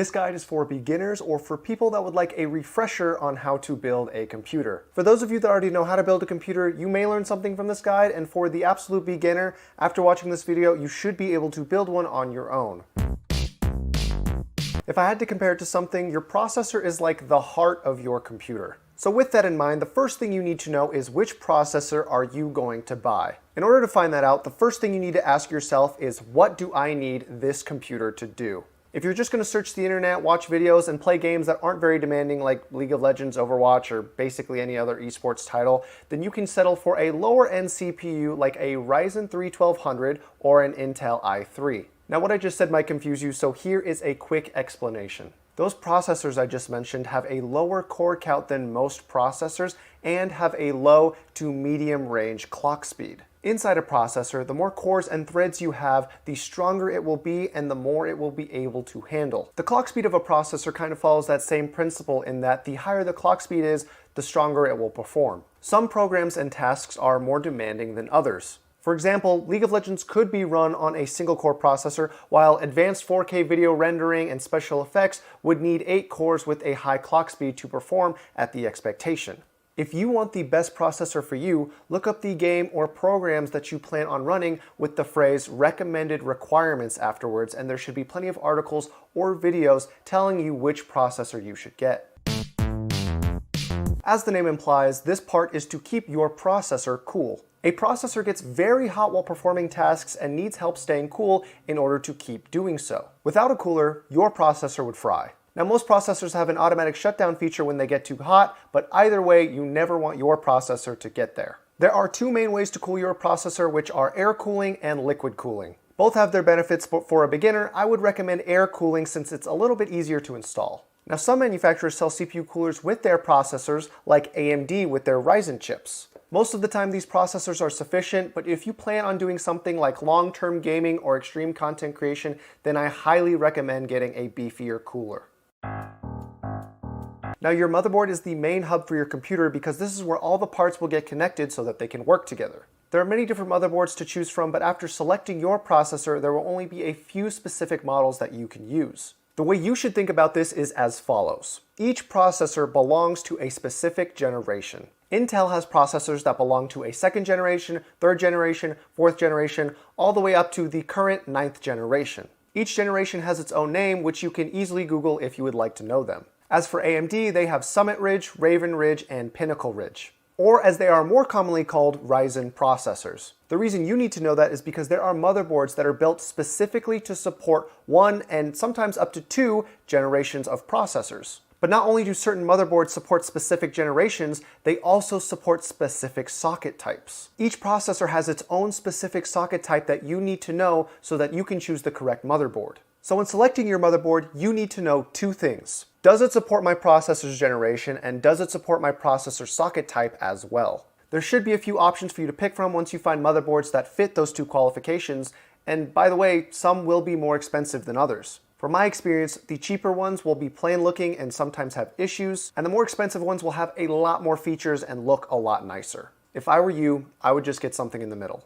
This guide is for beginners or for people that would like a refresher on how to build a computer. For those of you that already know how to build a computer, you may learn something from this guide, and for the absolute beginner, after watching this video, you should be able to build one on your own. If I had to compare it to something, your processor is like the heart of your computer. So with that in mind, the first thing you need to know is which processor are you going to buy? In order to find that out, the first thing you need to ask yourself is, what do I need this computer to do? If you're just going to search the internet, watch videos, and play games that aren't very demanding like League of Legends, Overwatch, or basically any other esports title, then you can settle for a lower-end CPU like a Ryzen 3 1200 or an Intel i3. Now what I just said might confuse you, so here is a quick explanation. Those processors I just mentioned have a lower core count than most processors and have a low to medium range clock speed. Inside a processor, the more cores and threads you have, the stronger it will be and the more it will be able to handle. The clock speed of a processor kind of follows that same principle in that the higher the clock speed is, the stronger it will perform. Some programs and tasks are more demanding than others. For example, League of Legends could be run on a single-core processor, while advanced 4K video rendering and special effects would need 8 cores with a high clock speed to perform at the expectation. If you want the best processor for you, look up the game or programs that you plan on running with the phrase recommended requirements afterwards, and there should be plenty of articles or videos telling you which processor you should get. As the name implies, this part is to keep your processor cool. A processor gets very hot while performing tasks and needs help staying cool in order to keep doing so. Without a cooler, your processor would fry. Now, most processors have an automatic shutdown feature when they get too hot, but either way, you never want your processor to get there. There are two main ways to cool your processor, which are air cooling and liquid cooling. Both have their benefits, but for a beginner, I would recommend air cooling since it's a little bit easier to install. Now, some manufacturers sell CPU coolers with their processors, like AMD with their Ryzen chips. Most of the time, these processors are sufficient, but if you plan on doing something like long-term gaming or extreme content creation, then I highly recommend getting a beefier cooler. Now, your motherboard is the main hub for your computer because this is where all the parts will get connected so that they can work together. There are many different motherboards to choose from, but after selecting your processor, there will only be a few specific models that you can use. The way you should think about this is as follows. Each processor belongs to a specific generation. Intel has processors that belong to a 2nd generation, 3rd generation, 4th generation, all the way up to the current 9th generation. Each generation has its own name, which you can easily Google if you would like to know them. As for AMD, they have Summit Ridge, Raven Ridge, and Pinnacle Ridge, or as they are more commonly called, Ryzen processors. The reason you need to know that is because there are motherboards that are built specifically to support 1 and sometimes up to 2 generations of processors. But not only do certain motherboards support specific generations, they also support specific socket types. Each processor has its own specific socket type that you need to know so that you can choose the correct motherboard. So when selecting your motherboard, you need to know two things. Does it support my processor's generation, and does it support my processor socket type as well? There should be a few options for you to pick from once you find motherboards that fit those two qualifications, and by the way, some will be more expensive than others. From my experience, the cheaper ones will be plain looking and sometimes have issues, and the more expensive ones will have a lot more features and look a lot nicer. If I were you, I would just get something in the middle.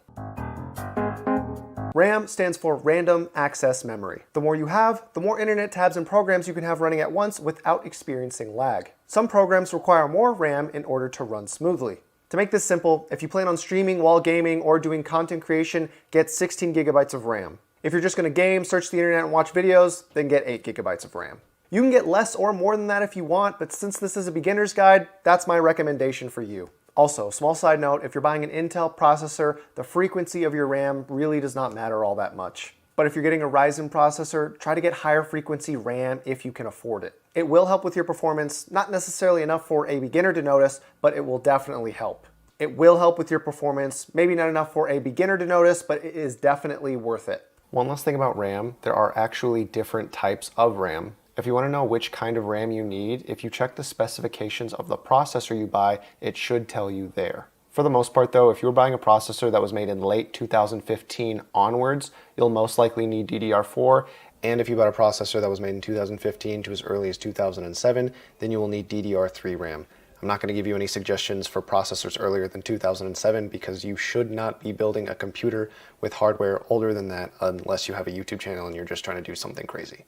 RAM stands for Random Access Memory. The more you have, the more internet tabs and programs you can have running at once without experiencing lag. Some programs require more RAM in order to run smoothly. To make this simple, if you plan on streaming while gaming or doing content creation, get 16 gigabytes of RAM. If you're just going to game, search the internet, and watch videos, then get 8 gigabytes of RAM. You can get less or more than that if you want, but since this is a beginner's guide, that's my recommendation for you. Also, small side note, if you're buying an Intel processor, the frequency of your RAM really does not matter all that much. But if you're getting a Ryzen processor, try to get higher frequency RAM if you can afford it. It will help with your performance, not necessarily enough for a beginner to notice, but it will definitely help. It will help with your performance, maybe not enough for a beginner to notice, but it is definitely worth it. One last thing about RAM, there are actually different types of RAM. If you want to know which kind of RAM you need, if you check the specifications of the processor you buy, it should tell you there. For the most part though, if you're buying a processor that was made in late 2015 onwards, you'll most likely need DDR4, and if you bought a processor that was made in 2015 to as early as 2007, then you will need DDR3 RAM. I'm not going to give you any suggestions for processors earlier than 2007 because you should not be building a computer with hardware older than that unless you have a YouTube channel and you're just trying to do something crazy.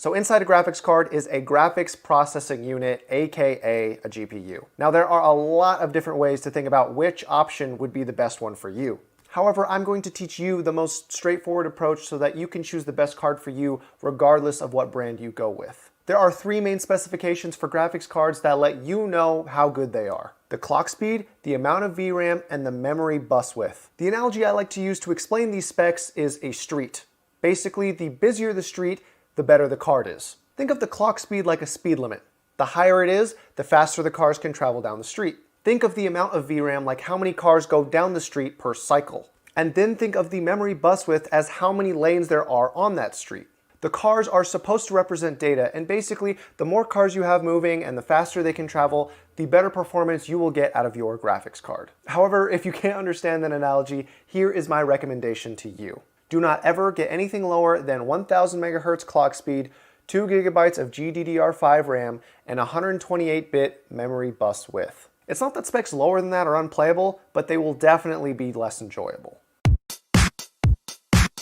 So inside a graphics card is a graphics processing unit, aka a GPU. Now there are a lot of different ways to think about which option would be the best one for you. However, I'm going to teach you the most straightforward approach so that you can choose the best card for you regardless of what brand you go with. There are three main specifications for graphics cards that let you know how good they are: the clock speed, the amount of VRAM, and the memory bus width. The analogy I like to use to explain these specs is a street. Basically, the busier the street, the better the card is. Think of the clock speed like a speed limit. The higher it is, the faster the cars can travel down the street. Think of the amount of VRAM like how many cars go down the street per cycle. And then think of the memory bus width as how many lanes there are on that street. The cars are supposed to represent data, and basically, the more cars you have moving and the faster they can travel, the better performance you will get out of your graphics card. However, if you can't understand that analogy, here is my recommendation to you. Do not ever get anything lower than 1000 megahertz clock speed, 2 gigabytes of GDDR5 RAM, and 128-bit memory bus width. It's not that specs lower than that are unplayable, but they will definitely be less enjoyable.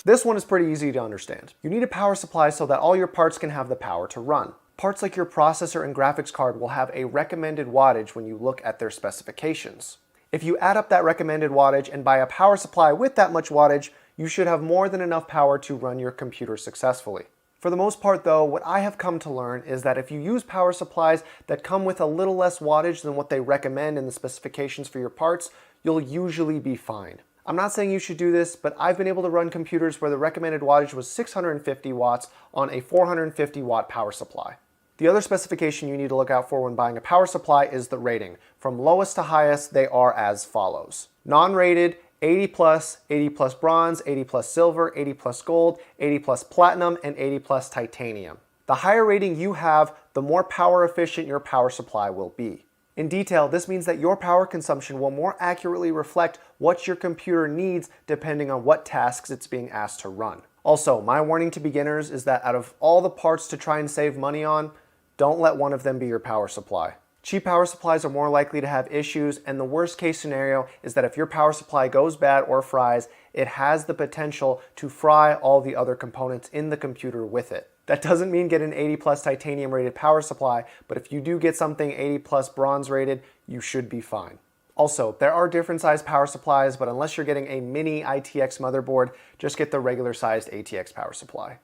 This one is pretty easy to understand. You need a power supply so that all your parts can have the power to run. Parts like your processor and graphics card will have a recommended wattage when you look at their specifications. If you add up that recommended wattage and buy a power supply with that much wattage, you should have more than enough power to run your computer successfully. For the most part though, what I have come to learn is that if you use power supplies that come with a little less wattage than what they recommend in the specifications for your parts, you'll usually be fine. I'm not saying you should do this, but I've been able to run computers where the recommended wattage was 650 watts on a 450 watt power supply. The other specification you need to look out for when buying a power supply is the rating. From lowest to highest, they are as follows. Non-rated, 80 plus, 80 plus bronze, 80 plus silver, 80 plus gold, 80 plus platinum, and 80 plus titanium. The higher rating you have, the more power efficient your power supply will be. In detail, this means that your power consumption will more accurately reflect what your computer needs depending on what tasks it's being asked to run. Also, my warning to beginners is that out of all the parts to try and save money on, don't let one of them be your power supply. Cheap power supplies are more likely to have issues, and the worst case scenario is that if your power supply goes bad or fries, it has the potential to fry all the other components in the computer with it. That doesn't mean get an 80 plus titanium rated power supply, but if you do get something 80 plus bronze rated, you should be fine. Also, there are different sized power supplies, but unless you're getting a mini ITX motherboard, just get the regular sized ATX power supply.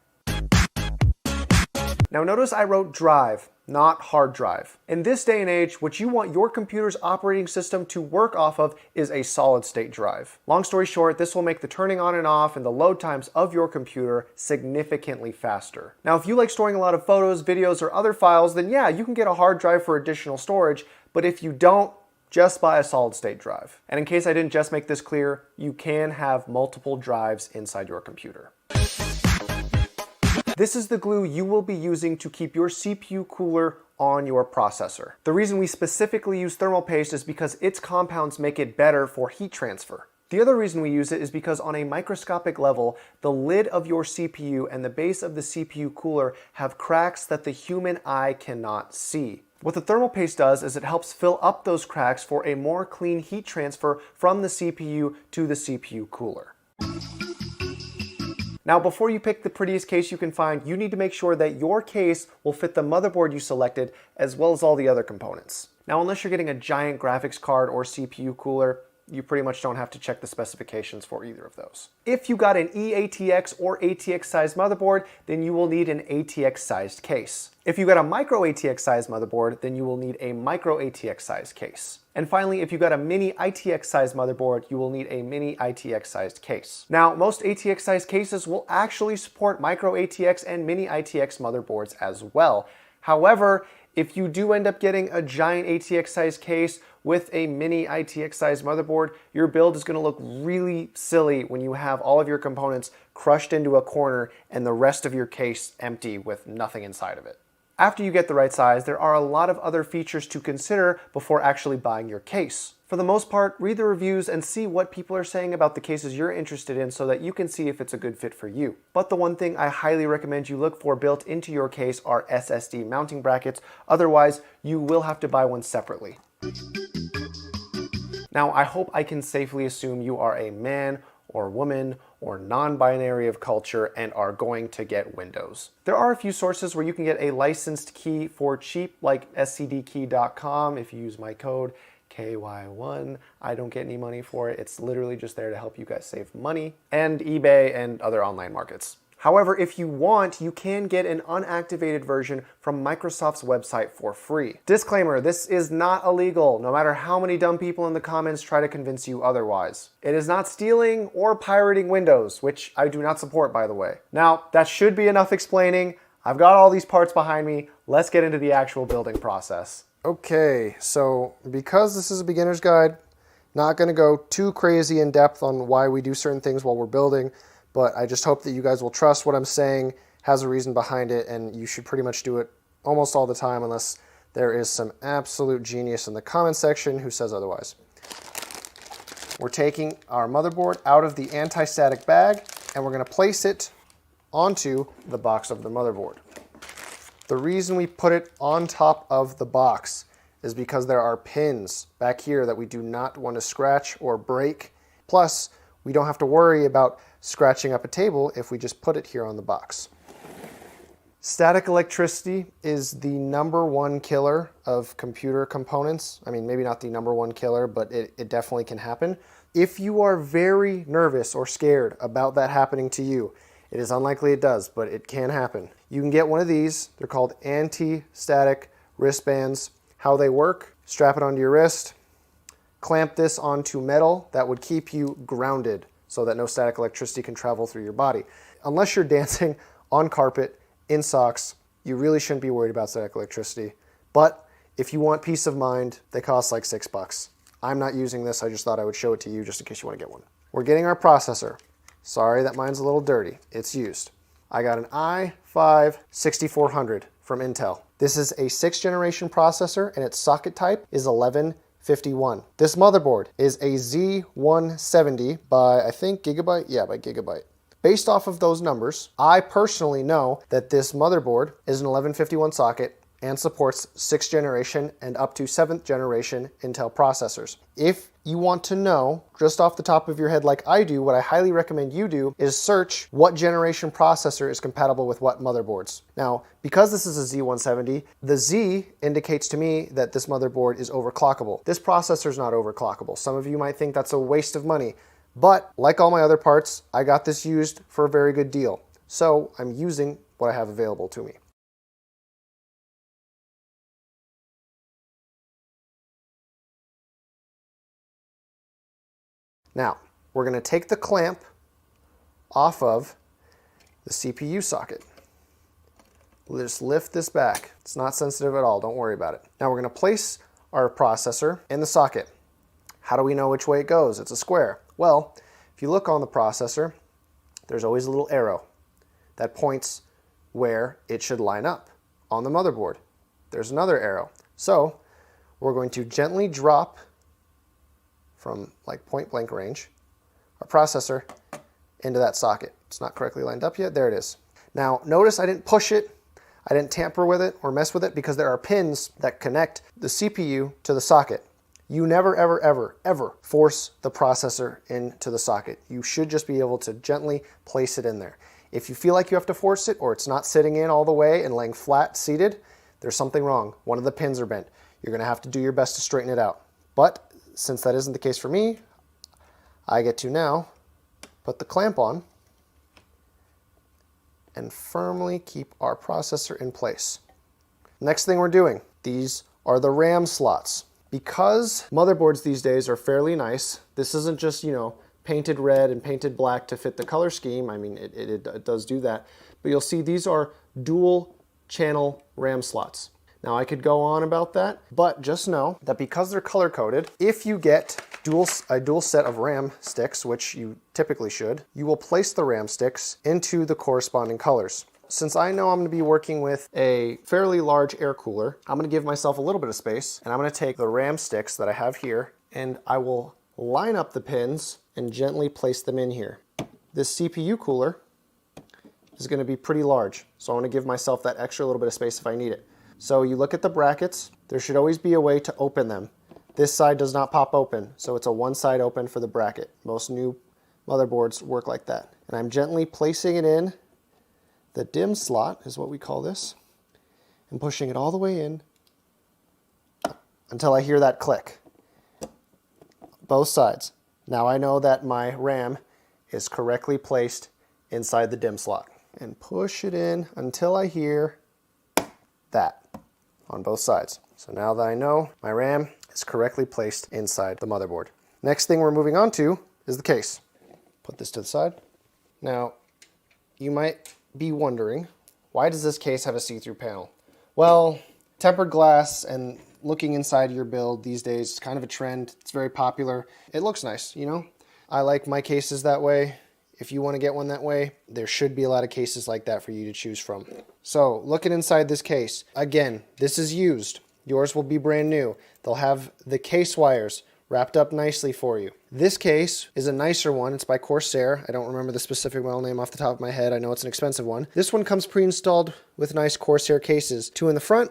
Now notice I wrote drive, not hard drive. In this day and age, what you want your computer's operating system to work off of is a solid state drive. Long story short, this will make the turning on and off and the load times of your computer significantly faster. Now, if you like storing a lot of photos, videos, or other files, then yeah, you can get a hard drive for additional storage, but if you don't, just buy a solid state drive. And in case I didn't just make this clear, you can have multiple drives inside your computer. This is the glue you will be using to keep your CPU cooler on your processor. The reason we specifically use thermal paste is because its compounds make it better for heat transfer. The other reason we use it is because on a microscopic level, the lid of your CPU and the base of the CPU cooler have cracks that the human eye cannot see. What the thermal paste does is it helps fill up those cracks for a more clean heat transfer from the CPU to the CPU cooler. Now, before you pick the prettiest case you can find, you need to make sure that your case will fit the motherboard you selected as well as all the other components. Now, unless you're getting a giant graphics card or CPU cooler, you pretty much don't have to check the specifications for either of those. If you got an eATX or ATX sized motherboard, then you will need an ATX sized case. If you got a micro ATX sized motherboard, then you will need a micro ATX sized case. And finally, if you got a mini ITX sized motherboard, you will need a mini ITX sized case. Now, most ATX sized cases will actually support micro ATX and mini ITX motherboards as well. However, if you do end up getting a giant ATX sized case with a mini ITX sized motherboard, your build is going to look really silly when you have all of your components crushed into a corner and the rest of your case empty with nothing inside of it. After you get the right size, there are a lot of other features to consider before actually buying your case. For the most part, read the reviews and see what people are saying about the cases you're interested in so that you can see if it's a good fit for you. But the one thing I highly recommend you look for built into your case are SSD mounting brackets. Otherwise, you will have to buy one separately. Now, I hope I can safely assume you are a man or woman or non-binary of culture and are going to get Windows. There are a few sources where you can get a licensed key for cheap, like scdkey.com. If you use my code KY1, I don't get any money for it. It's literally just there to help you guys save money, and eBay and other online markets. However, if you want, you can get an unactivated version from Microsoft's website for free. Disclaimer, this is not illegal, no matter how many dumb people in the comments try to convince you otherwise. It is not stealing or pirating Windows, which I do not support, by the way. Now, that should be enough explaining. I've got all these parts behind me. Let's get into the actual building process. Okay, so because this is a beginner's guide, not gonna go too crazy in depth on why we do certain things while we're building, but I just hope that you guys will trust what I'm saying, has a reason behind it, and you should pretty much do it almost all the time unless there is some absolute genius in the comment section who says otherwise. We're taking our motherboard out of the anti-static bag and we're gonna place it onto the box of the motherboard. The reason we put it on top of the box is because there are pins back here that we do not want to scratch or break. Plus, we don't have to worry about scratching up a table if we just put it here on the box. Static electricity is the #1 killer of computer components. I mean, maybe not the #1 killer, but it definitely can happen. If you are very nervous or scared about that happening to you, it is unlikely it does, but it can happen. You can get one of these. They're called anti-static wristbands. How they work: strap it onto your wrist, clamp this onto metal that would keep you grounded so that no static electricity can travel through your body. Unless you're dancing on carpet in socks, you really shouldn't be worried about static electricity. But if you want peace of mind, they cost like $6. I'm not using this. I just thought I would show it to you just in case you want to get one. We're getting our processor. Sorry that mine's a little dirty. It's used. I got an i5-6400 from Intel. This is a 6th generation processor and its socket type is 1151. This motherboard is a Z170 by, I think, Gigabyte? Yeah, by Gigabyte. Based off of those numbers, I personally know that this motherboard is an 1151 socket and supports 6th generation and up to 7th generation Intel processors. If you want to know just off the top of your head like I do, what I highly recommend you do is search what generation processor is compatible with what motherboards. Now, because this is a Z170, the Z indicates to me that this motherboard is overclockable. This processor is not overclockable. Some of you might think that's a waste of money, but like all my other parts, I got this used for a very good deal. So I'm using what I have available to me. Now, we're going to take the clamp off of the CPU socket. We'll just lift this back. It's not sensitive at all, don't worry about it. Now we're going to place our processor in the socket. How do we know which way it goes? It's a square. Well, if you look on the processor, there's always a little arrow that points where it should line up. On the motherboard, there's another arrow. So we're going to gently drop from like point blank range our processor into that socket. It's not correctly lined up yet. There it is. Now notice I didn't push it, I didn't tamper with it or mess with it because there are pins that connect the CPU to the socket. You never, ever, ever, ever force the processor into the socket. You should just be able to gently place it in there. If you feel like you have to force it or it's not sitting in all the way and laying flat seated, there's something wrong. One of the pins are bent. You're going to have to do your best to straighten it out. But since that isn't the case for me, I get to now put the clamp on and firmly keep our processor in place. Next thing we're doing, these are the RAM slots. Because motherboards these days are fairly nice, this isn't just, painted red and painted black to fit the color scheme. I mean, it does do that. But you'll see these are dual channel RAM slots. Now I could go on about that, but just know that because they're color coded, if you get a dual set of RAM sticks, which you typically should, you will place the RAM sticks into the corresponding colors. Since I know I'm going to be working with a fairly large air cooler, I'm going to give myself a little bit of space, and I'm going to take the RAM sticks that I have here, and I will line up the pins and gently place them in here. This CPU cooler is going to be pretty large, so I want to give myself that extra little bit of space if I need it. So you look at the brackets, there should always be a way to open them. This side does not pop open, so it's a one side open for the bracket. Most new motherboards work like that. And I'm gently placing it in the DIMM slot, is what we call this, and pushing it all the way in until I hear that click. Both sides. Now I know that my RAM is correctly placed inside the DIMM slot. And push it in until I hear that on both sides. So now that I know my RAM is correctly placed inside the motherboard. Next thing we're moving on to is the case. Put this to the side. Now, you might be wondering, why does this case have a see-through panel? Well, tempered glass and looking inside your build these days is kind of a trend. It's very popular. It looks nice, you know? I like my cases that way. If you want to get one that way, there should be a lot of cases like that for you to choose from. So, looking inside this case, again, this is used. Yours will be brand new. They'll have the case wires wrapped up nicely for you. This case is a nicer one. It's by Corsair. I don't remember the specific model name off the top of my head. I know it's an expensive one. This one comes pre-installed with nice Corsair cases. 2 in the front,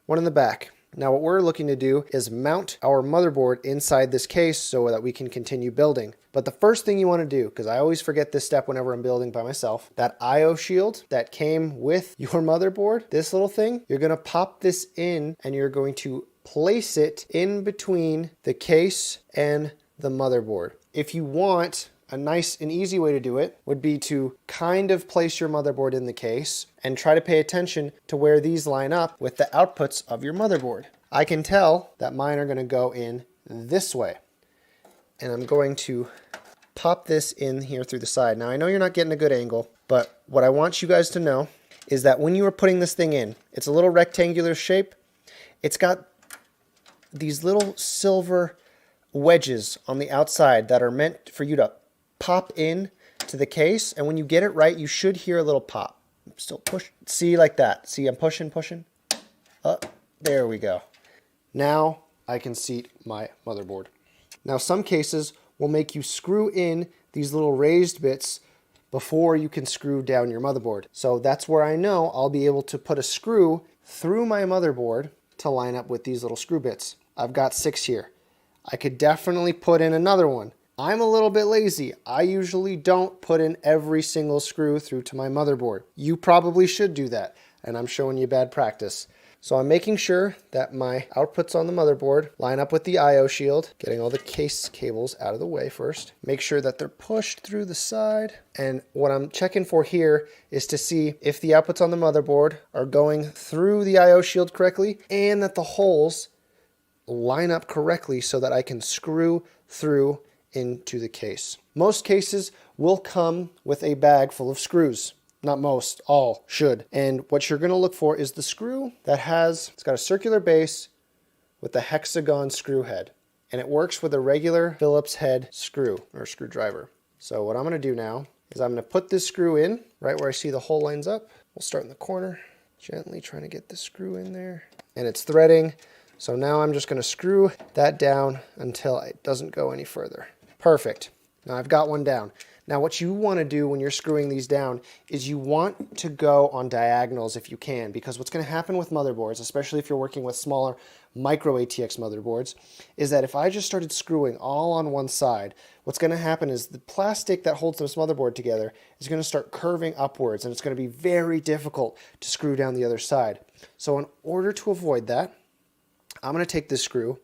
1 in the back. Now what we're looking to do is mount our motherboard inside this case so that we can continue building. But the first thing you want to do, because I always forget this step whenever I'm building by myself, that I/O shield that came with your motherboard, this little thing, you're going to pop this in and you're going to place it in between the case and the motherboard. If you want, a nice and easy way to do it would be to kind of place your motherboard in the case and try to pay attention to where these line up with the outputs of your motherboard. I can tell that mine are going to go in this way. And I'm going to pop this in here through the side. Now I know you're not getting a good angle, but what I want you guys to know is that when you are putting this thing in, it's a little rectangular shape. It's got these little silver wedges on the outside that are meant for you to pop in to the case, and when you get it right, you should hear a little pop. Still push. See, like that. See, I'm pushing. There we go. Now I can seat my motherboard. Now some cases will make you screw in these little raised bits before you can screw down your motherboard. So that's where I know I'll be able to put a screw through my motherboard to line up with these little screw bits. I've got 6 here. I could definitely put in another one. I'm a little bit lazy. I usually don't put in every single screw through to my motherboard. You probably should do that, and I'm showing you bad practice. So I'm making sure that my outputs on the motherboard line up with the I/O shield, getting all the case cables out of the way first. Make sure that they're pushed through the side. And what I'm checking for here is to see if the outputs on the motherboard are going through the I/O shield correctly and that the holes line up correctly so that I can screw through into the case. Most cases will come with a bag full of screws. Not most, all should. And what you're going to look for is the screw that it's got a circular base with a hexagon screw head. And it works with a regular Phillips head screw or screwdriver. So what I'm going to do now is I'm going to put this screw in right where I see the hole lines up. We'll start in the corner, gently trying to get the screw in there. And it's threading. So now I'm just going to screw that down until it doesn't go any further. Perfect. Now I've got one down. Now what you want to do when you're screwing these down is you want to go on diagonals if you can, because what's going to happen with motherboards, especially if you're working with smaller micro ATX motherboards, is that if I just started screwing all on one side, what's going to happen is the plastic that holds this motherboard together is going to start curving upwards, and it's going to be very difficult to screw down the other side. So in order to avoid that, I'm going to take this screw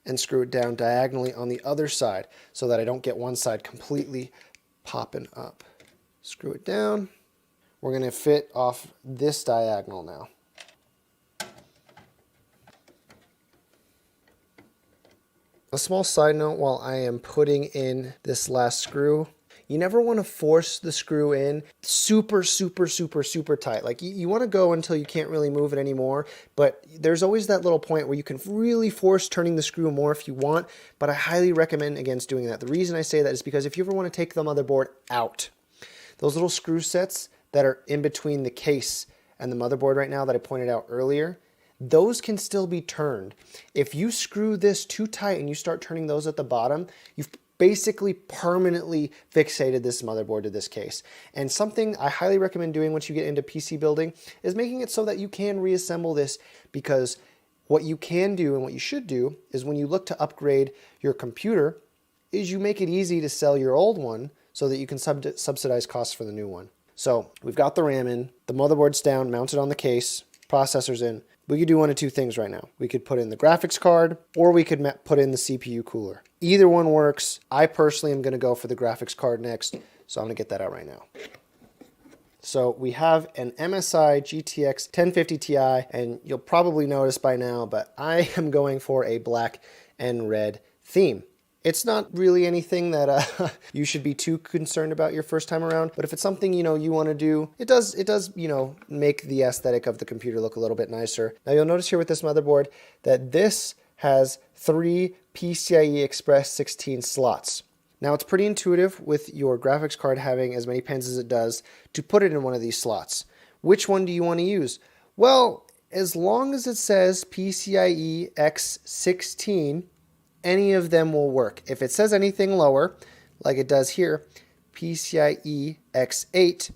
and screw it down diagonally on the other side so that I don't get one side completely popping up. Screw it down. We're going to fit off this diagonal now. A small side note while I am putting in this last screw, you never want to force the screw in super tight. Like you want to go until you can't really move it anymore, but there's always that little point where you can really force turning the screw more if you want, but I highly recommend against doing that. The reason I say that is because if you ever want to take the motherboard out, those little screw sets that are in between the case and the motherboard right now that I pointed out earlier, those can still be turned. If you screw this too tight and you start turning those at the bottom, you've basically permanently fixated this motherboard to this case. And something I highly recommend doing once you get into PC building is making it so that you can reassemble this, because what you can do and what you should do is when you look to upgrade your computer is you make it easy to sell your old one so that you can subsidize costs for the new one. So we've got the RAM in, the motherboard's down, mounted on the case, processor's in. We could do one of two things right now. We could put in the graphics card, or we could put in the CPU cooler. Either one works. I personally am going to go for the graphics card next, so I'm going to get that out right now. So we have an MSI GTX 1050 Ti, and you'll probably notice by now, but I am going for a black and red theme. It's not really anything that you should be too concerned about your first time around, but if it's something you want to do, it does make the aesthetic of the computer look a little bit nicer. Now you'll notice here with this motherboard that this has 3 PCIe Express 16 slots. Now it's pretty intuitive with your graphics card having as many pins as it does to put it in one of these slots. Which one do you want to use? Well, as long as it says PCIe X16, any of them will work. If it says anything lower, like it does here, PCIe X8,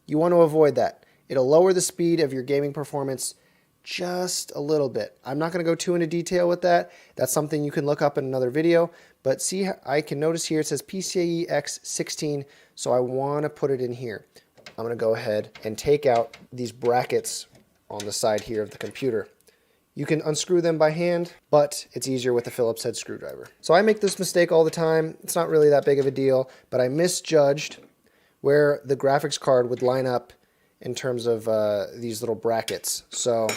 you want to avoid that. It'll lower the speed of your gaming performance just a little bit. I'm not going to go too into detail with that. That's something you can look up in another video. But see, I can notice here it says PCIe X16, so I want to put it in here. I'm going to go ahead and take out these brackets on the side here of the computer. You can unscrew them by hand, but it's easier with a Phillips head screwdriver. So I make this mistake all the time. It's not really that big of a deal, but I misjudged where the graphics card would line up in terms of these little brackets. So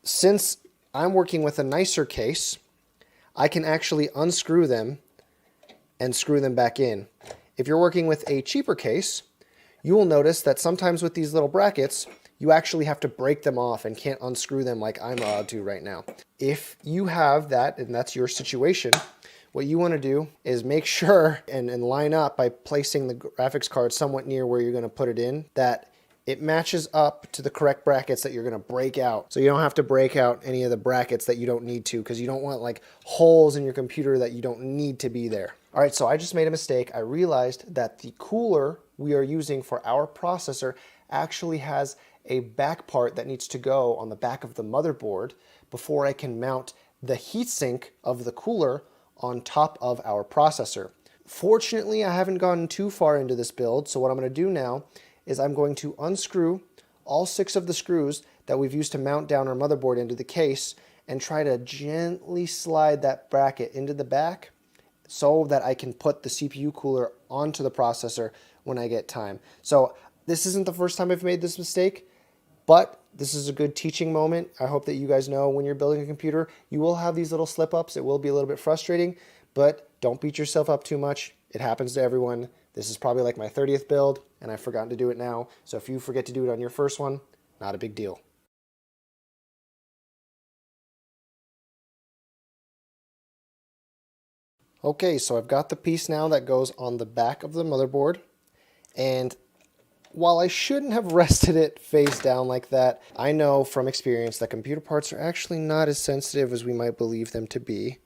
since I'm working with a nicer case, I can actually unscrew them and screw them back in. If you're working with a cheaper case, you will notice that sometimes with these little brackets, you actually have to break them off and can't unscrew them like I'm allowed to right now. If you have that, and that's your situation, what you want to do is make sure and line up by placing the graphics card somewhat near where you're going to put it in, that it matches up to the correct brackets that you're going to break out. So you don't have to break out any of the brackets that you don't need to, because you don't want like holes in your computer that you don't need to be there. All right, so I just made a mistake. I realized that the cooler we are using for our processor actually has a back part that needs to go on the back of the motherboard before I can mount the heatsink of the cooler on top of our processor. Fortunately, I haven't gone too far into this build, so what I'm going to do now is I'm going to unscrew all 6 of the screws that we've used to mount down our motherboard into the case and try to gently slide that bracket into the back so that I can put the CPU cooler onto the processor when I get time. So this isn't the first time I've made this mistake, but this is a good teaching moment. I hope that you guys know when you're building a computer, you will have these little slip-ups. It will be a little bit frustrating, but don't beat yourself up too much. It happens to everyone. This is probably like my 30th build, and I've forgotten to do it now. So if you forget to do it on your first one, not a big deal. Okay, so I've got the piece now that goes on the back of the motherboard, and while I shouldn't have rested it face down like that, I know from experience that computer parts are actually not as sensitive as we might believe them to be,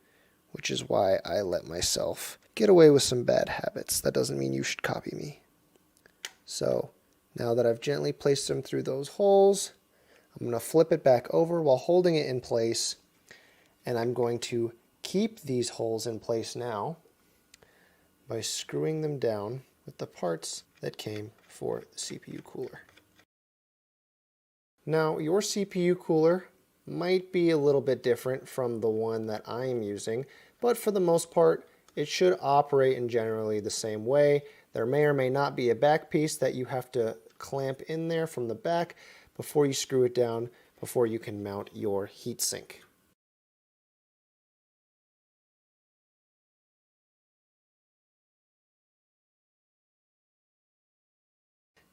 which is why I let myself get away with some bad habits. That doesn't mean you should copy me. So now that I've gently placed them through those holes, I'm going to flip it back over while holding it in place, and I'm going to keep these holes in place now by screwing them down with the parts that came for the CPU cooler. Now, your CPU cooler might be a little bit different from the one that I'm using, but for the most part, it should operate in generally the same way. There may or may not be a back piece that you have to clamp in there from the back before you screw it down, before you can mount your heatsink.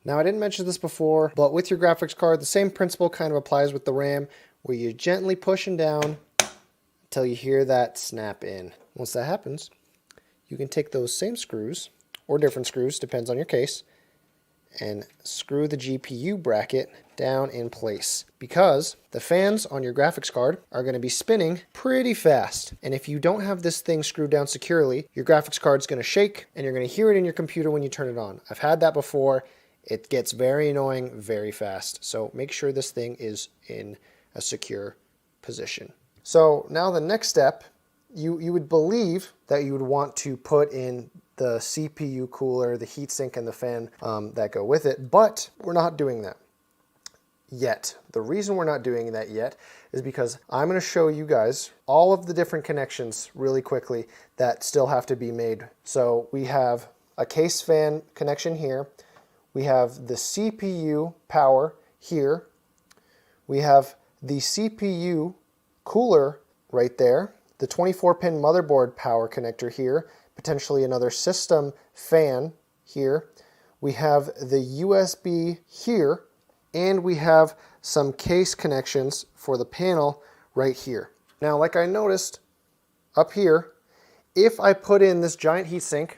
Now, I didn't mention this before, but with your graphics card, the same principle kind of applies with the RAM, where you're gently pushing down until you hear that snap in. Once that happens, you can take those same screws, or different screws, depends on your case, and screw the GPU bracket down in place, because the fans on your graphics card are going to be spinning pretty fast. And if you don't have this thing screwed down securely, your graphics card is going to shake, and you're going to hear it in your computer when you turn it on. I've had that before. It gets very annoying very fast. So make sure this thing is in a secure position. So now the next step you would believe that you would want to put in the CPU cooler, the heatsink, and the fan that go with it, but we're not doing that yet. The reason we're not doing that yet is because I'm going to show you guys all of the different connections really quickly that still have to be made. So we have a case fan connection here. We have the CPU power here. We have the CPU cooler right there, the 24-pin motherboard power connector here, potentially another system fan here. We have the USB here, and we have some case connections for the panel right here. Now, like I noticed up here, if I put in this giant heatsink,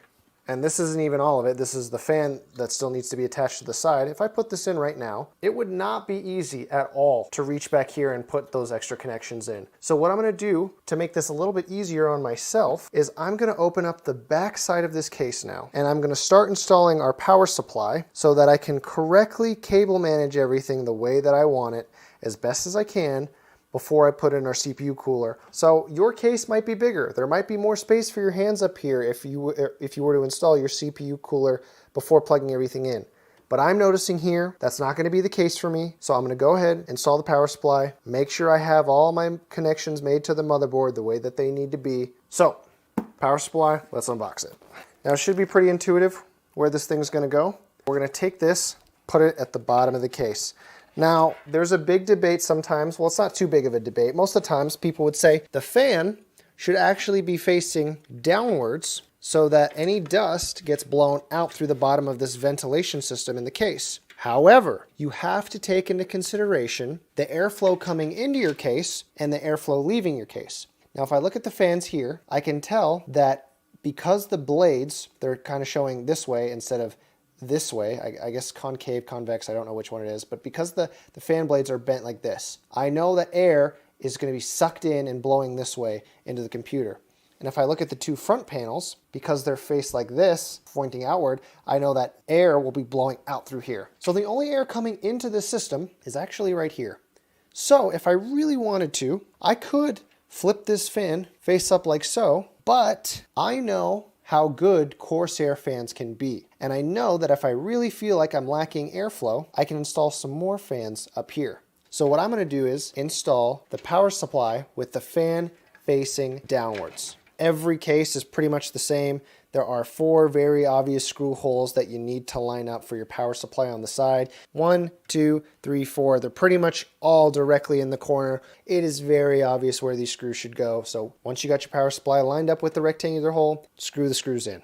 and this isn't even all of it, this is the fan that still needs to be attached to the side. If I put this in right now, it would not be easy at all to reach back here and put those extra connections in. So what I'm gonna do to make this a little bit easier on myself is I'm gonna open up the back side of this case now, and I'm gonna start installing our power supply so that I can correctly cable manage everything the way that I want it as best as I can before I put in our CPU cooler. So your case might be bigger. There might be more space for your hands up here if you were to install your CPU cooler before plugging everything in. But I'm noticing here that's not going to be the case for me. So I'm going to go ahead, install the power supply, make sure I have all my connections made to the motherboard the way that they need to be. So power supply, let's unbox it. Now it should be pretty intuitive where this thing's going to go. We're going to take this, put it at the bottom of the case. Now, there's a big debate sometimes. Well, it's not too big of a debate. Most of the times, people would say the fan should actually be facing downwards so that any dust gets blown out through the bottom of this ventilation system in the case. However, you have to take into consideration the airflow coming into your case and the airflow leaving your case. Now, if I look at the fans here, I can tell that because the blades, they're kind of showing this way instead of this way, I guess concave, convex, I don't know which one it is, but because the fan blades are bent like this, I know that air is going to be sucked in and blowing this way into the computer. And if I look at the two front panels, because they're faced like this, pointing outward, I know that air will be blowing out through here. So the only air coming into this system is actually right here. So if I really wanted to, I could flip this fan face up like so, but I know how good Corsair fans can be. And I know that if I really feel like I'm lacking airflow, I can install some more fans up here. So what I'm gonna do is install the power supply with the fan facing downwards. Every case is pretty much the same. There are 4 very obvious screw holes that you need to line up for your power supply on the side. 1, 2, 3, 4. They're pretty much all directly in the corner. It is very obvious where these screws should go. So once you got your power supply lined up with the rectangular hole, screw the screws in.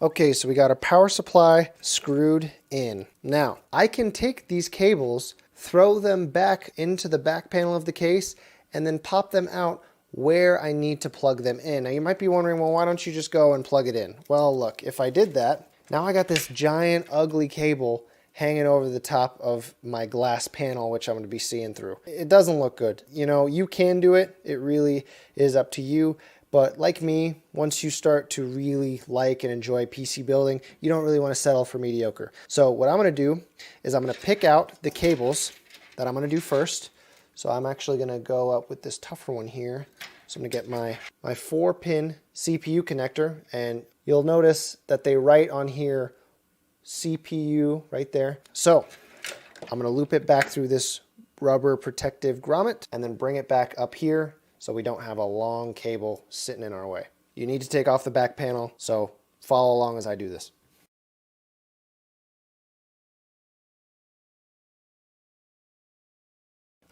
Okay, so we got our power supply screwed in. Now, I can take these cables, throw them back into the back panel of the case, and then pop them out where I need to plug them in. Now you might be wondering, well, why don't you just go and plug it in? Well, look, if I did that, now I got this giant ugly cable hanging over the top of my glass panel, which I'm going to be seeing through. It doesn't look good. You know, you can do it. It really is up to you. But like me, once you start to really like and enjoy PC building, you don't really want to settle for mediocre. So what I'm going to do is I'm going to pick out the cables that I'm going to do first. So I'm actually going to go up with this tougher one here. So I'm going to get my 4-pin CPU connector, and you'll notice that they write on here CPU right there. So I'm going to loop it back through this rubber protective grommet and then bring it back up here so we don't have a long cable sitting in our way. You need to take off the back panel, so follow along as I do this.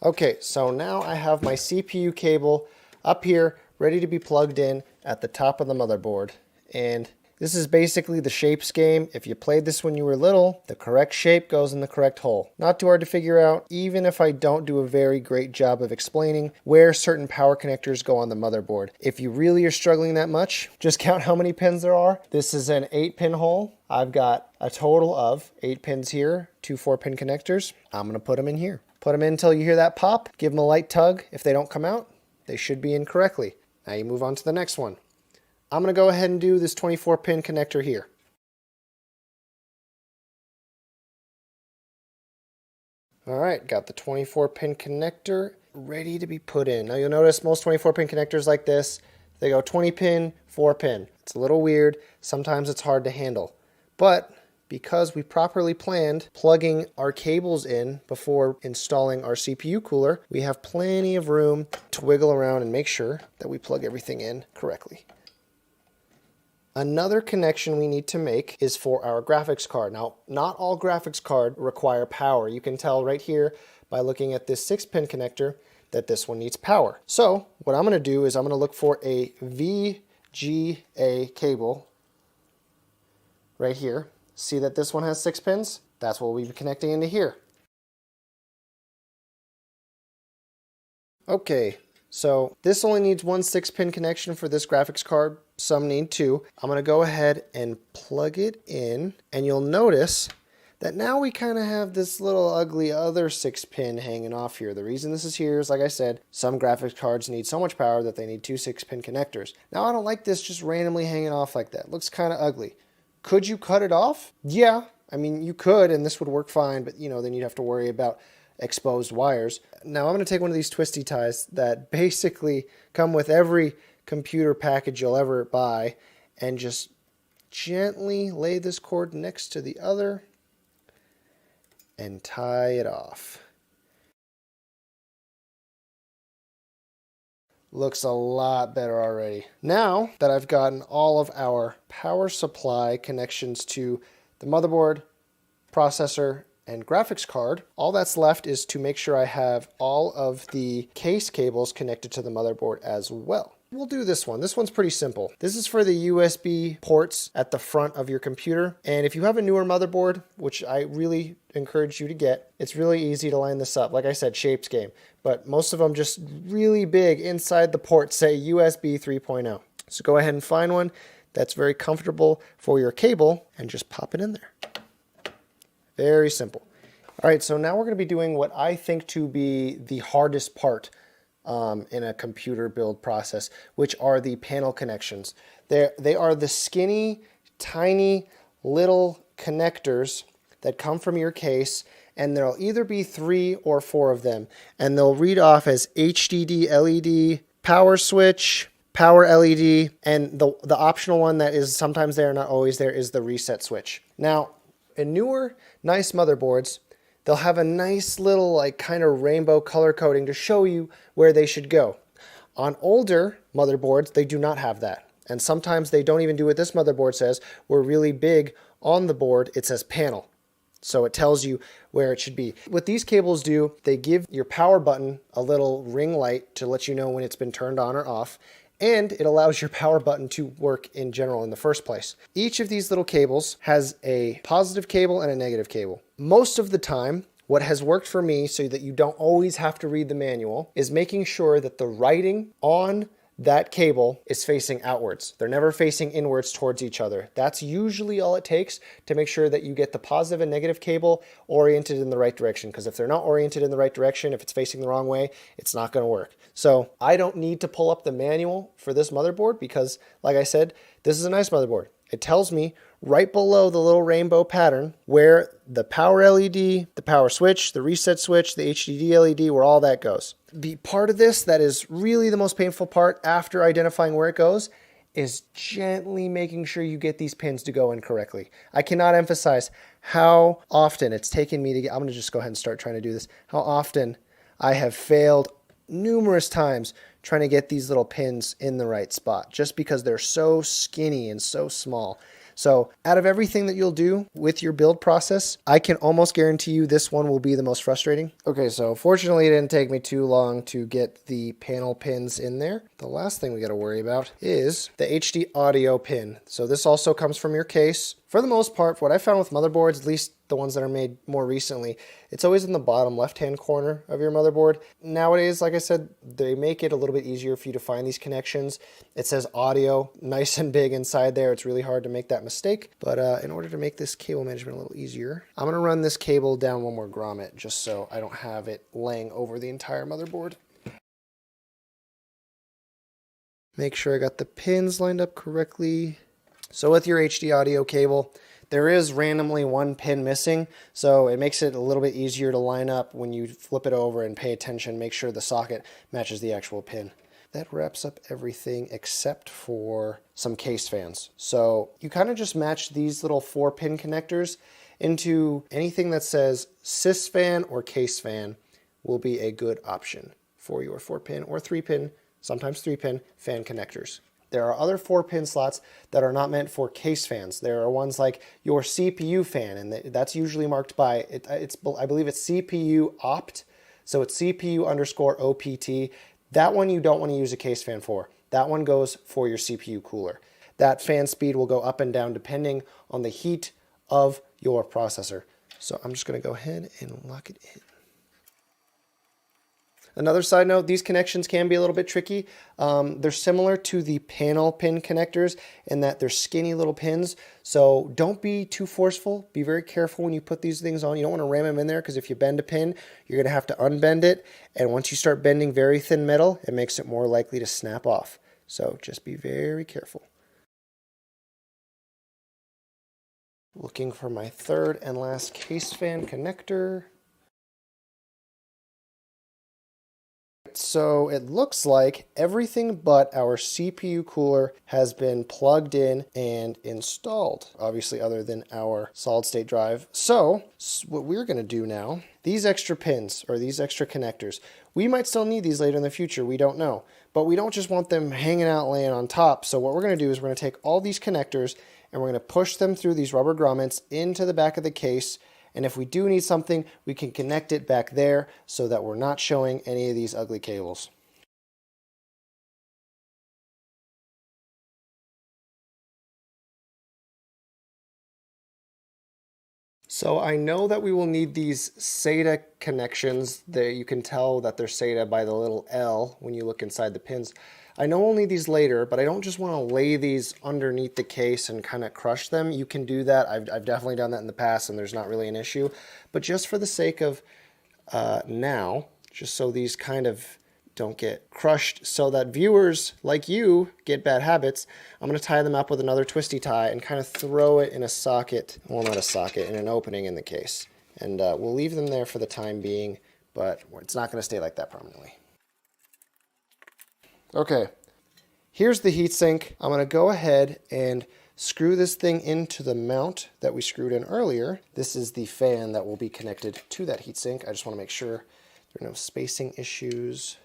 Okay, so now I have my CPU cable up here ready to be plugged in at the top of the motherboard. And this is basically the shapes game. If you played this when you were little, the correct shape goes in the correct hole. Not too hard to figure out, even if I don't do a very great job of explaining where certain power connectors go on the motherboard. If you really are struggling that much, just count how many pins there are. This is an 8-pin hole. I've got a total of 8 pins here, 2 4-pin connectors. I'm gonna put them in here. Put them in until you hear that pop. Give them a light tug. If they don't come out, they should be in correctly. Now you move on to the next one. I'm going to go ahead and do this 24-pin connector here. All right, got the 24-pin connector ready to be put in. Now you'll notice most 24-pin connectors like this, they go 20-pin, 4-pin. It's a little weird. Sometimes it's hard to handle. But because we properly planned plugging our cables in before installing our CPU cooler, we have plenty of room to wiggle around and make sure that we plug everything in correctly. Another connection we need to make is for our graphics card. Now, not all graphics cards require power. You can tell right here by looking at this 6-pin connector that this one needs power. So what I'm going to do is I'm going to look for a VGA cable right here. See that this one has 6 pins? That's what we'll be connecting into here. Okay, so this only needs one 6-pin connection for this graphics card. Some need 2. I'm going to go ahead and plug it in, and you'll notice that now we kind of have this little ugly other 6-pin hanging off here. The reason this is here is, like I said, some graphics cards need so much power that they need 2 6-pin connectors. Now I don't like this just randomly hanging off like that. It looks kind of ugly. Could you cut it off? Yeah, I mean you could, and this would work fine, but then you'd have to worry about exposed wires. Now I'm going to take one of these twisty ties that basically come with every computer package you'll ever buy and just gently lay this cord next to the other and tie it off. Looks a lot better already. Now that I've gotten all of our power supply connections to the motherboard, processor, and graphics card, all that's left is to make sure I have all of the case cables connected to the motherboard as well. We'll do this one. This one's pretty simple. This is for the USB ports at the front of your computer. And if you have a newer motherboard, which I really encourage you to get, it's really easy to line this up. Like I said, shapes game. But most of them just really big inside the port say USB 3.0. So go ahead and find one that's very comfortable for your cable and just pop it in there. Very simple. All right, so now we're going to be doing what I think to be the hardest part in a computer build process, which are the panel connections. They are the skinny, tiny little connectors that come from your case, and there'll either be 3 or 4 of them, and they'll read off as HDD LED, power switch, power LED, and the optional one that is sometimes there, not always there, is the reset switch. Now, in newer, nice motherboards, they'll have a nice little like kind of rainbow color coding to show you where they should go. On older motherboards, they do not have that. And sometimes they don't even do what this motherboard says, where really big on the board, it says panel. So it tells you where it should be. What these cables do, they give your power button a little ring light to let you know when it's been turned on or off. And it allows your power button to work in general in the first place. Each of these little cables has a positive cable and a negative cable. Most of the time, what has worked for me so that you don't always have to read the manual is making sure that the writing on that cable is facing outwards. They're never facing inwards towards each other. That's usually all it takes to make sure that you get the positive and negative cable oriented in the right direction. Because if they're not oriented in the right direction, if it's facing the wrong way, it's not going to work. So I don't need to pull up the manual for this motherboard because, like I said, this is a nice motherboard. It tells me right below the little rainbow pattern where the power LED, the power switch, the reset switch, the HDD LED, where all that goes. The part of this that is really the most painful part after identifying where it goes is gently making sure you get these pins to go in correctly. I cannot emphasize how often it's taken me to get, I'm going to just go ahead and start trying to do this, how often I have failed numerous times trying to get these little pins in the right spot just because they're so skinny and so small. So out of everything that you'll do with your build process, I can almost guarantee you this one will be the most frustrating. Okay, so fortunately it didn't take me too long to get the panel pins in there. The last thing we got to worry about is the HD audio pin. So this also comes from your case. For the most part, what I found with motherboards, at least the ones that are made more recently, it's always in the bottom left-hand corner of your motherboard. Nowadays, like I said, they make it a little bit easier for you to find these connections. It says audio nice and big inside there. It's really hard to make that mistake. But in order to make this cable management a little easier, I'm going to run this cable down one more grommet just so I don't have it laying over the entire motherboard. Make sure I got the pins lined up correctly. So with your HD audio cable, There is randomly one pin missing, so it makes it a little bit easier to line up when you flip it over and pay attention, make sure the socket matches the actual pin. That wraps up everything except for some case fans. So you kind of just match these little 4-pin connectors into anything that says sys fan or case fan will be a good option for your 4-pin or 3-pin, sometimes 3-pin fan connectors. There are other 4-pin slots that are not meant for case fans. There are ones like your CPU fan, and that's usually marked by, I believe it's CPU opt, so it's CPU underscore OPT. That one you don't want to use a case fan for. That one goes for your CPU cooler. That fan speed will go up and down depending on the heat of your processor. So I'm just going to go ahead and lock it in. Another side note, these connections can be a little bit tricky. They're similar to the panel pin connectors in that they're skinny little pins. So don't be too forceful. Be very careful when you put these things on. You don't want to ram them in there because if you bend a pin, you're going to have to unbend it. And once you start bending very thin metal, it makes it more likely to snap off. So just be very careful. Looking for my third and last case fan connector. So it looks like everything but our CPU cooler has been plugged in and installed, obviously other than our solid state drive. So what we're going to do now, these extra pins or these extra connectors, we might still need these later in the future, we don't know. But we don't just want them hanging out laying on top. So what we're going to do is we're going to take all these connectors and we're going to push them through these rubber grommets into the back of the case. And if we do need something, we can connect it back there so that we're not showing any of these ugly cables. So I know that we will need these SATA connections. You can tell that they're SATA by the little L when you look inside the pins. I know we'll need these later, but I don't just want to lay these underneath the case and kind of crush them. You can do that. I've definitely done that in the past, and there's not really an issue. But just for the sake of now, just so these kind of don't get crushed so that viewers like you get bad habits, I'm going to tie them up with another twisty tie and kind of throw it in a socket, well, not a socket, in an opening in the case. And we'll leave them there for the time being, but it's not going to stay like that permanently. Okay, here's the heatsink. I'm going to go ahead and screw this thing into the mount that we screwed in earlier. This is the fan that will be connected to that heatsink. I just want to make sure there are no spacing issues.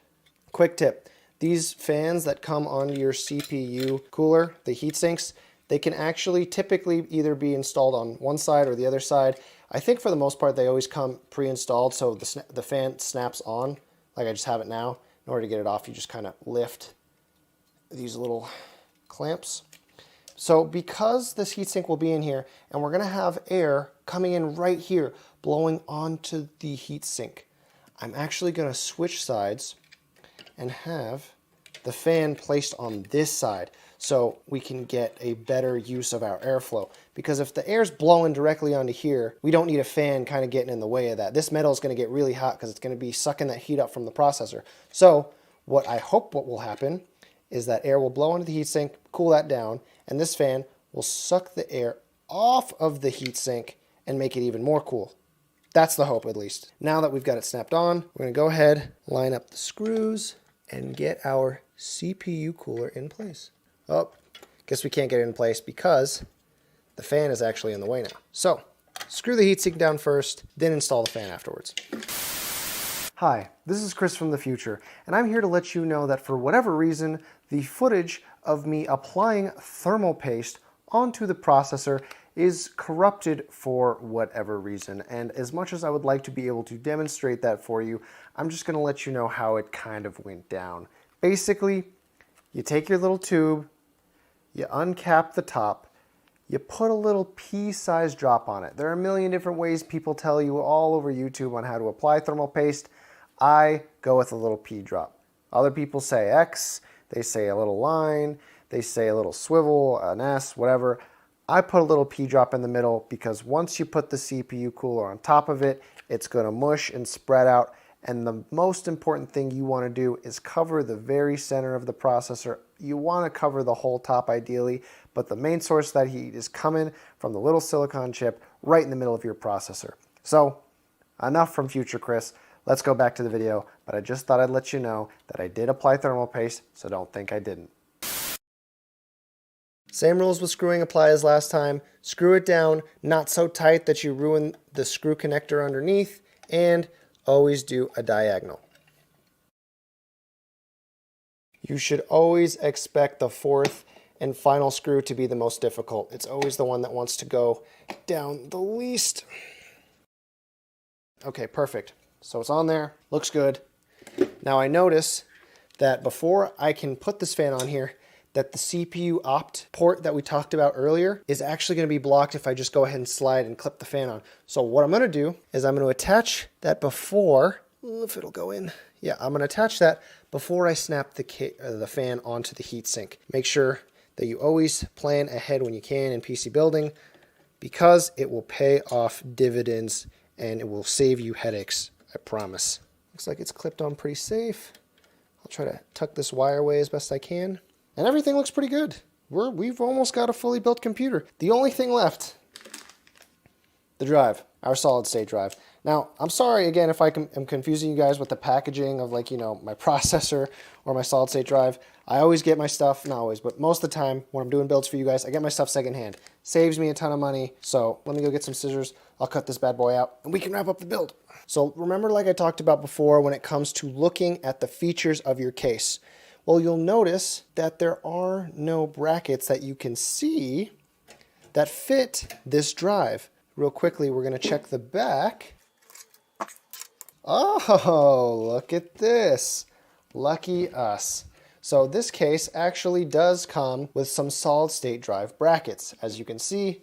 Quick tip, these fans that come on your CPU cooler, the heatsinks, they can actually typically either be installed on one side or the other side. I think for the most part they always come pre-installed, so the fan snaps on, like I just have it now. In order to get it off, you just kind of lift these little clamps. So because this heatsink will be in here, and we're going to have air coming in right here, blowing onto the heatsink, I'm actually going to switch sides and have the fan placed on this side so we can get a better use of our airflow. Because if the air's blowing directly onto here, we don't need a fan kind of getting in the way of that. This metal is going to get really hot because it's going to be sucking that heat up from the processor. So what I hope what will happen is that air will blow onto the heatsink, cool that down, and this fan will suck the air off of the heatsink and make it even more cool. That's the hope, at least. Now that we've got it snapped on, we're going to go ahead, line up the screws, and get our CPU cooler in place. Oh, guess we can't get it in place because the fan is actually in the way now. So, screw the heatsink down first, then install the fan afterwards. Hi, this is Chris from the future, and I'm here to let you know that for whatever reason, the footage of me applying thermal paste onto the processor is corrupted for whatever reason. And as much as I would like to be able to demonstrate that for you, I'm just going to let you know how it kind of went down. Basically, you take your little tube, you uncap the top, you put a little pea-sized drop on it. There are a million different ways people tell you all over YouTube on how to apply thermal paste. I go with a little pea drop. Other people say X, they say a little line, they say a little swivel, an S, whatever. I put a little pea drop in the middle because once you put the CPU cooler on top of it, it's going to mush and spread out And the most important thing you want to do is cover the very center of the processor. You want to cover the whole top ideally, but the main source of that heat is coming from the little silicon chip right in the middle of your processor. So enough from Future Chris. Let's go back to the video, but I just thought I'd let you know that I did apply thermal paste, so don't think I didn't. Same rules with screwing apply as last time. Screw it down, not so tight that you ruin the screw connector underneath, and always do a diagonal. You should always expect the fourth and final screw to be the most difficult. It's always the one that wants to go down the least. Okay, perfect. So it's on there, looks good. Now I notice that before I can put this fan on here, that the CPU opt port that we talked about earlier is actually going to be blocked if I just go ahead and slide and clip the fan on. So what I'm going to do is I'm going to attach that before, if it'll go in. Yeah, I'm going to attach that before I snap the fan onto the heatsink. Make sure that you always plan ahead when you can in PC building, because it will pay off dividends and it will save you headaches, I promise. Looks like it's clipped on pretty safe. I'll try to tuck this wire away as best I can. And everything looks pretty good. We've almost got a fully built computer. The only thing left, the drive, our solid state drive. Now, I'm sorry again if I'm confusing you guys with the packaging of, like, you know, my processor or my solid state drive. I always get my stuff, not always, but most of the time when I'm doing builds for you guys, I get my stuff secondhand. Saves me a ton of money. So let me go get some scissors. I'll cut this bad boy out and we can wrap up the build. So remember, like I talked about before, when it comes to looking at the features of your case, well, you'll notice that there are no brackets that you can see that fit this drive. Real quickly, we're going to check the back. Oh, look at this. Lucky us. So this case actually does come with some solid state drive brackets. As you can see,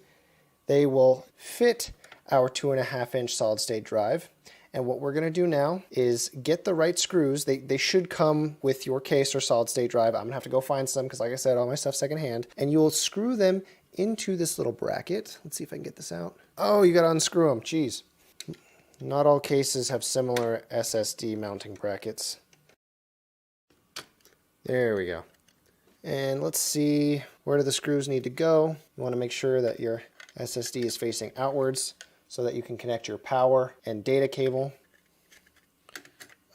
they will fit our 2.5-inch solid state drive. And what we're going to do now is get the right screws. They should come with your case or solid state drive. I'm going to have to go find some because, like I said, all my stuff's secondhand. And you'll screw them into this little bracket. Let's see if I can get this out. Oh, you got to unscrew them. Jeez. Not all cases have similar SSD mounting brackets. There we go. And let's see, where do the screws need to go? You want to make sure that your SSD is facing outwards, so that you can connect your power and data cable.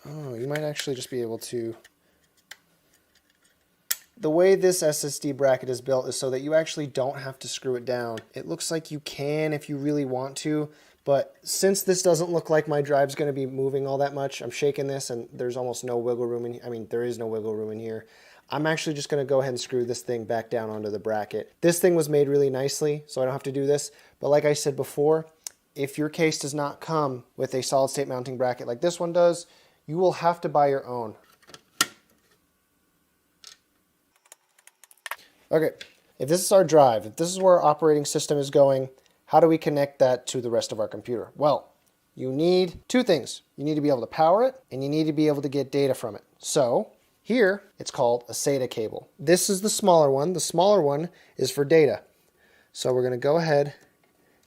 Oh, you might actually just be able to... The way this SSD bracket is built is so that you actually don't have to screw it down. It looks like you can if you really want to, but since this doesn't look like my drive's going to be moving all that much, I'm shaking this and there's almost no wiggle room in here. I mean, there is no wiggle room in here. I'm actually just going to go ahead and screw this thing back down onto the bracket. This thing was made really nicely, so I don't have to do this. But like I said before, if your case does not come with a solid state mounting bracket like this one does, you will have to buy your own. Okay, if this is our drive, if this is where our operating system is going, how do we connect that to the rest of our computer? Well, you need two things. You need to be able to power it, and you need to be able to get data from it. So here, it's called a SATA cable. This is the smaller one. The smaller one is for data. So we're going to go ahead,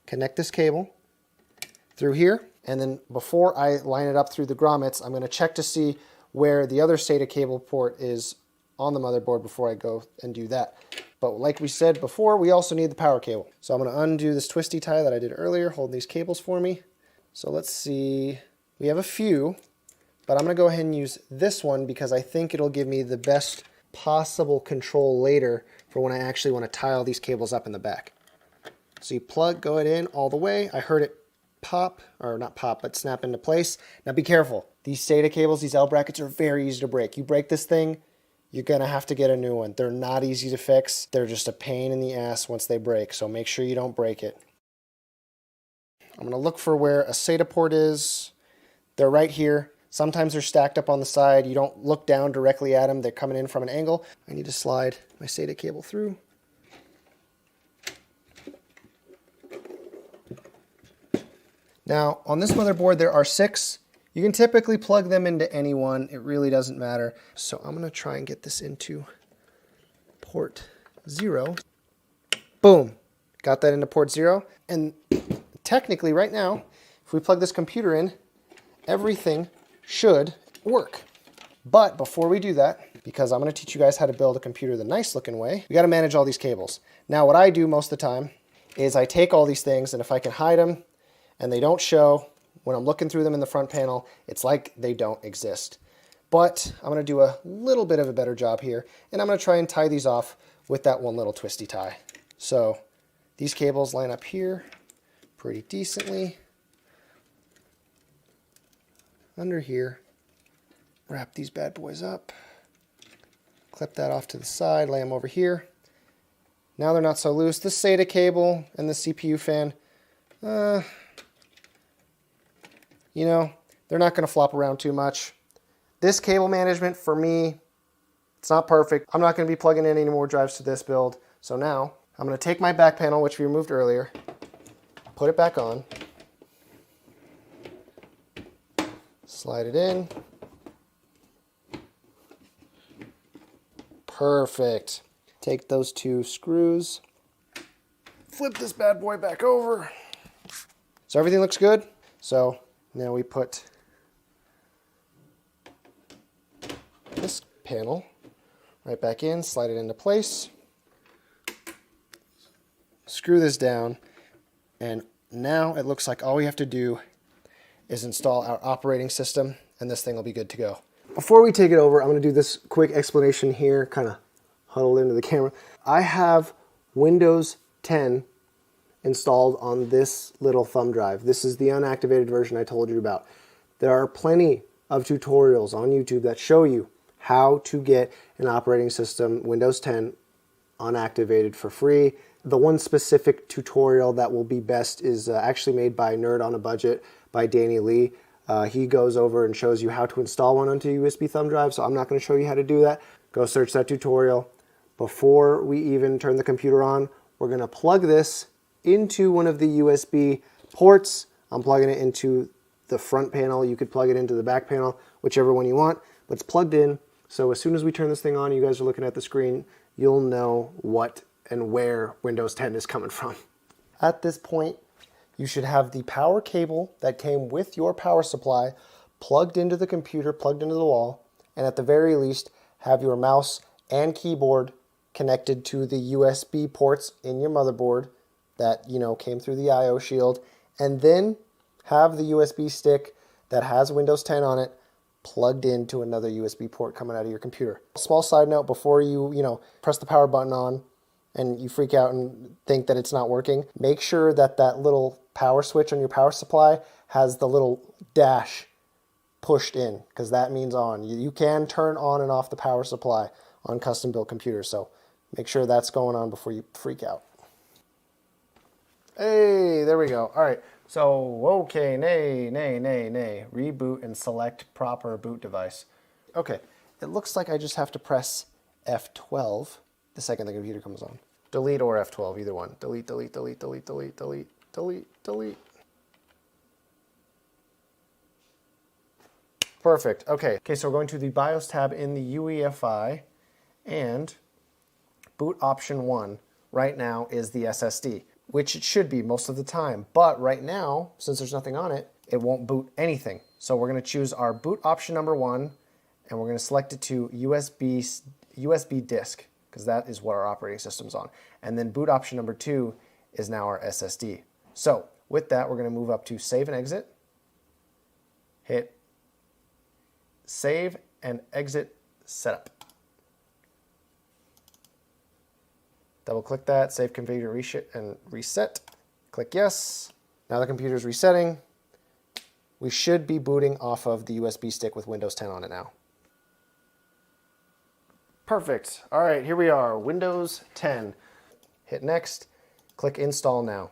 connect this cable through here, and then before I line it up through the grommets, I'm going to check to see where the other SATA cable port is on the motherboard before I go and do that. But like we said before, we also need the power cable. So I'm going to undo this twisty tie that I did earlier, hold these cables for me. So let's see, we have a few, but I'm going to go ahead and use this one because I think it'll give me the best possible control later for when I actually want to tie all these cables up in the back. So you go it in all the way. I heard it pop, or not pop, but snap into place. Now be careful. These SATA cables, these L brackets are very easy to break. You break this thing, you're going to have to get a new one. They're not easy to fix. They're just a pain in the ass once they break, so make sure you don't break it. I'm going to look for where a SATA port is. They're right here. Sometimes they're stacked up on the side. You don't look down directly at them. They're coming in from an angle. I need to slide my SATA cable through. Now, on this motherboard, there are 6. You can typically plug them into any one. It really doesn't matter. So I'm going to try and get this into port 0. Boom. Got that into port 0. And technically, right now, if we plug this computer in, everything should work. But before we do that, because I'm going to teach you guys how to build a computer the nice looking way, we got to manage all these cables. Now what I do most of the time is I take all these things, and if I can hide them and they don't show when I'm looking through them in the front panel, it's like they don't exist. But I'm going to do a little bit of a better job here, and I'm going to try and tie these off with that one little twisty tie. So these cables line up here pretty decently. Under here, wrap these bad boys up, clip that off to the side, lay them over here. Now they're not so loose. The SATA cable and the CPU fan, you know, they're not going to flop around too much. This cable management, for me, it's not perfect. I'm not going to be plugging in any more drives to this build. So now I'm going to take my back panel, which we removed earlier, put it back on, slide it in. Perfect. Take those two screws, flip this bad boy back over. So everything looks good. So now we put this panel right back in, slide it into place, screw this down, and now it looks like all we have to do is install our operating system, and this thing will be good to go. Before we take it over, I'm going to do this quick explanation here, kind of huddled into the camera. I have Windows 10 installed on this little thumb drive. This is the unactivated version I told you about. There are plenty of tutorials on YouTube that show you how to get an operating system, Windows 10, unactivated for free. The one specific tutorial that will be best is actually made by Nerd on a Budget by Danny Lee. He goes over and shows you how to install one onto a USB thumb drive, so I'm not going to show you how to do that. Go search that tutorial. Before we even turn the computer on, we're going to plug this into one of the USB ports. I'm plugging it into the front panel. You could plug it into the back panel, whichever one you want, but it's plugged in. So as soon as we turn this thing on, you guys are looking at the screen, you'll know what and where Windows 10 is coming from. At this point, you should have the power cable that came with your power supply plugged into the computer, plugged into the wall, and at the very least, have your mouse and keyboard connected to the USB ports in your motherboard that, you know, came through the I/O shield, and then have the USB stick that has Windows 10 on it plugged into another USB port coming out of your computer. Small side note, before you press the power button on and you freak out and think that it's not working, make sure that that little power switch on your power supply has the little dash pushed in, because that means on. You can turn on and off the power supply on custom built computers, so make sure that's going on before you freak out. Hey, there we go. All right, so okay, nay. Reboot and select proper boot device. Okay, it looks like I just have to press F12 the second the computer comes on. Delete or F12, either one. Delete. Perfect. Okay, so we're going to the BIOS tab in the UEFI, and boot option 1 right now is the SSD, which it should be most of the time. But right now, since there's nothing on it, it won't boot anything. So we're going to choose our boot option number 1, and we're going to select it to USB disk, because that is what our operating system's on. And then boot option number 2 is now our SSD. So with that, we're going to move up to save and exit. Hit save and exit setup. Double click that, save configure and reset. Click yes. Now the computer's resetting. We should be booting off of the USB stick with Windows 10 on it now. Perfect. All right, here we are, Windows 10. Hit next, click install now.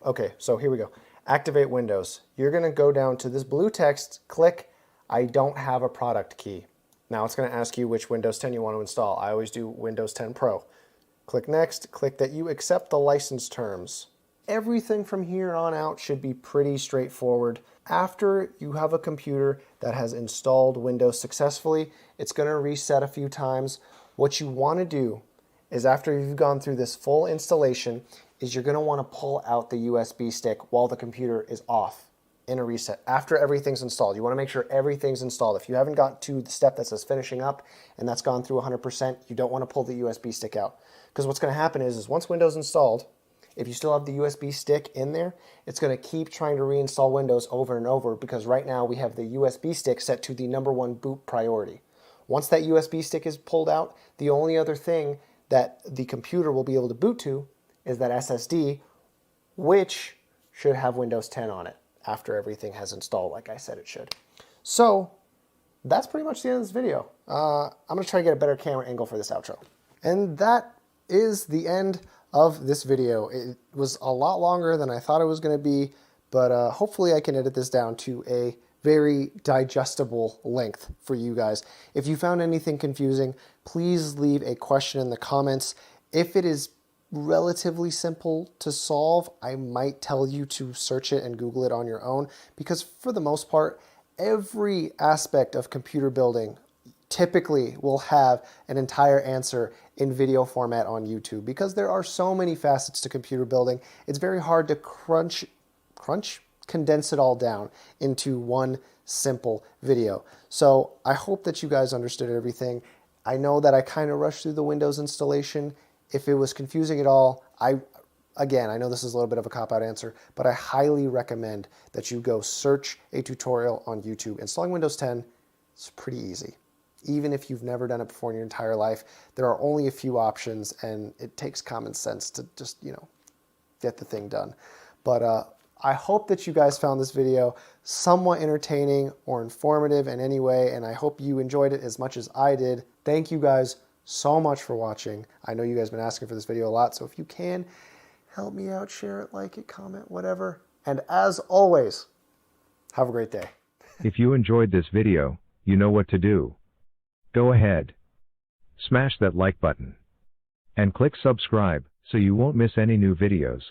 Okay, so here we go. Activate Windows. You're gonna go down to this blue text, click I don't have a product key. Now it's gonna ask you which Windows 10 you want to install. I always do Windows 10 Pro. Click next, click that you accept the license terms. Everything from here on out should be pretty straightforward. After you have a computer that has installed Windows successfully, it's going to reset a few times. What you want to do is, after you've gone through this full installation, is you're going to want to pull out the USB stick while the computer is off in a reset after everything's installed. You want to make sure everything's installed. If you haven't got to the step that says finishing up and that's gone through 100%, you don't want to pull the USB stick out. Because what's going to happen is once Windows installed, if you still have the USB stick in there, it's going to keep trying to reinstall Windows over and over, because right now we have the USB stick set to the #1 boot priority. Once that USB stick is pulled out, the only other thing that the computer will be able to boot to is that SSD, which should have Windows 10 on it after everything has installed, like I said it should. So that's pretty much the end of this video. I'm going to try to get a better camera angle for this outro. And that is the end of this video. It was a lot longer than I thought it was going to be, but hopefully I can edit this down to a very digestible length for you guys. If you found anything confusing, please leave a question in the comments. If it is relatively simple to solve, I might tell you to search it and Google it on your own, because for the most part, every aspect of computer building typically will have an entire answer in video format on YouTube, because there are so many facets to computer building. It's very hard to condense it all down into one simple video. So I hope that you guys understood everything. I know that I kind of rushed through the Windows installation. If it was confusing at all, again, I know this is a little bit of a cop-out answer, but I highly recommend that you go search a tutorial on YouTube. Installing Windows 10 is pretty easy. Even if you've never done it before in your entire life, there are only a few options, and it takes common sense to just, get the thing done. But I hope that you guys found this video somewhat entertaining or informative in any way, and I hope you enjoyed it as much as I did. Thank you guys so much for watching. I know you guys have been asking for this video a lot, so if you can, help me out, share it, like it, comment, whatever. And as always, have a great day. If you enjoyed this video, you know what to do. Go ahead, smash that like button, and click subscribe so you won't miss any new videos.